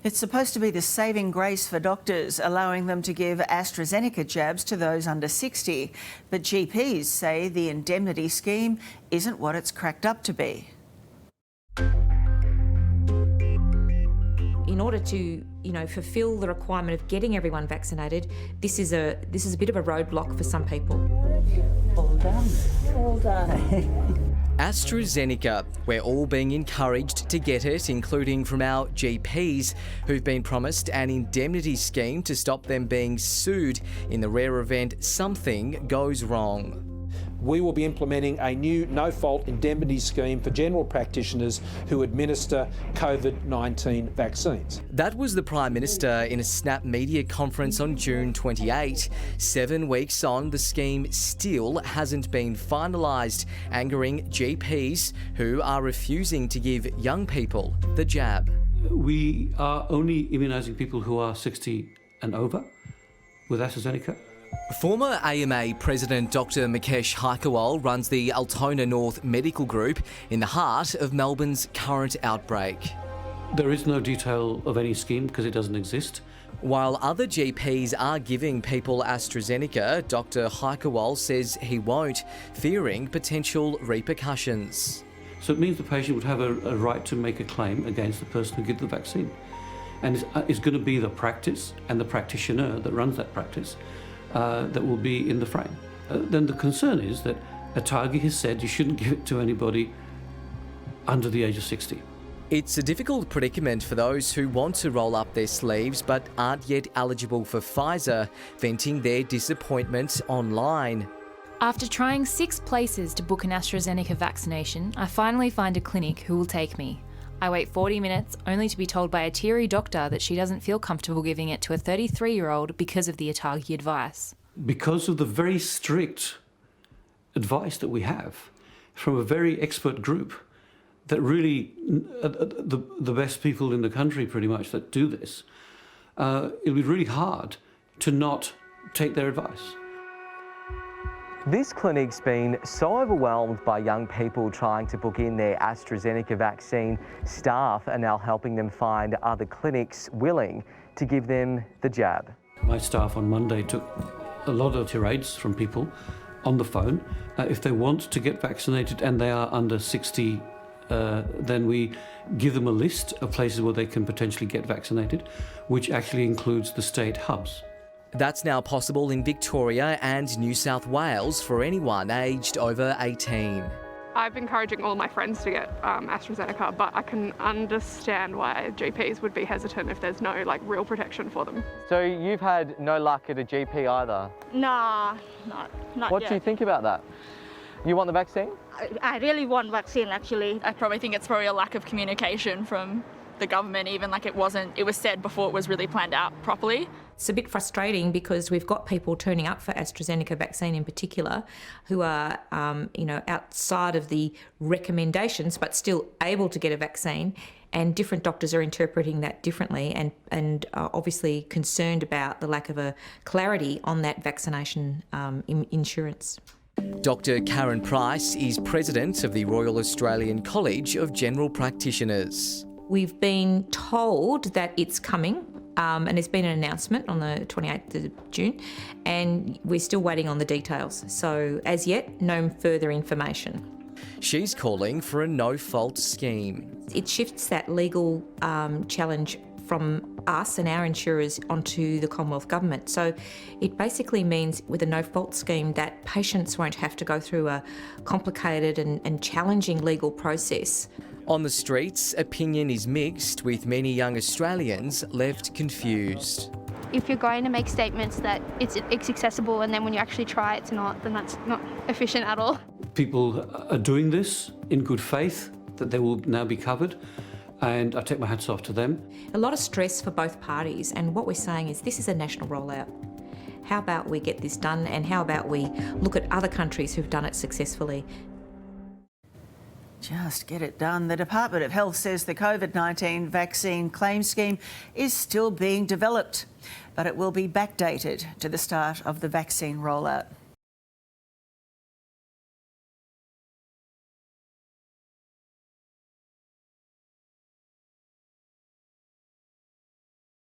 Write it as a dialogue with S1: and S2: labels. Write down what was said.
S1: It's supposed to be the saving grace for doctors, allowing them to give AstraZeneca jabs to those under 60. But GPs say the indemnity scheme isn't what it's cracked up to be.
S2: In order to, fulfil the requirement of getting everyone vaccinated, this is a bit of a roadblock for some people.
S1: All done. All done.
S3: AstraZeneca. We're all being encouraged to get it, including from our GPs, who've been promised an indemnity scheme to stop them being sued in the rare event something goes wrong.
S4: We will be implementing a new no-fault indemnity scheme for general practitioners who administer COVID-19 vaccines.
S3: That was the Prime Minister in a Snap media conference on June 28. 7 weeks on, the scheme still hasn't been finalised, angering GPs who are refusing to give young people the jab.
S5: We are only immunising people who are 60 and over with AstraZeneca.
S3: Former AMA President Dr Mukesh Haikerwal runs the Altona North Medical Group in the heart of Melbourne's current outbreak.
S5: There is no detail of any scheme because it doesn't exist.
S3: While other GPs are giving people AstraZeneca, Dr Haikerwal says he won't, fearing potential repercussions.
S5: So it means the patient would have a right to make a claim against the person who gives the vaccine. And it's going to be the practice and the practitioner that runs that practice that will be in the frame. Then the concern is that ATAGI has said you shouldn't give it to anybody under the age of 60.
S3: It's a difficult predicament for those who want to roll up their sleeves but aren't yet eligible for Pfizer, venting their disappointment online.
S6: After trying 6 places to book an AstraZeneca vaccination, I finally find a clinic who will take me. I wait 40 minutes, only to be told by a teary doctor that she doesn't feel comfortable giving it to a 33-year-old because of the ATAGI advice.
S5: Because of the very strict advice that we have from a very expert group that really, the best people in the country pretty much that do this, it'll be really hard to not take their advice.
S3: This clinic's been so overwhelmed by young people trying to book in their AstraZeneca vaccine, staff are now helping them find other clinics willing to give them the jab.
S5: My staff on Monday took a lot of tirades from people on the phone. If they want to get vaccinated and they are under 60, then we give them a list of places where they can potentially get vaccinated, which actually includes the state hubs.
S3: That's now possible in Victoria and New South Wales for anyone aged over 18.
S7: I've encouraging all my friends to get AstraZeneca, but I can understand why GPs would be hesitant if there's no real protection for them.
S3: So you've had no luck at a GP either?
S8: Nah, not
S3: What
S8: yet.
S3: do you think about that? You want the vaccine?
S8: I really want vaccine, actually.
S9: I probably think it's probably a lack of communication from the government, even it was said before it was really planned out properly.
S2: It's a bit frustrating because we've got people turning up for AstraZeneca vaccine in particular who are, outside of the recommendations but still able to get a vaccine, and different doctors are interpreting that differently and are obviously concerned about the lack of a clarity on that vaccination insurance.
S3: Dr Karen Price is president of the Royal Australian College of General Practitioners.
S2: We've been told that it's coming, and there's been an announcement on the 28th of June, and we're still waiting on the details. So, as yet, no further information.
S3: She's calling for a no-fault scheme.
S2: It shifts that legal challenge from us and our insurers onto the Commonwealth Government. So it basically means with a no-fault scheme that patients won't have to go through a complicated and challenging legal process.
S3: On the streets, opinion is mixed, with many young Australians left confused.
S10: If you're going to make statements that it's accessible and then when you actually try it's not, then that's not efficient at all.
S5: People are doing this in good faith, that they will now be covered, and I take my hats off to them.
S2: A lot of stress for both parties, and what we're saying is this is a national rollout. How about we get this done, and how about we look at other countries who've done it successfully?
S1: Just get it done. The Department of Health says the COVID-19 vaccine claim scheme is still being developed, but it will be backdated to the start of the vaccine rollout.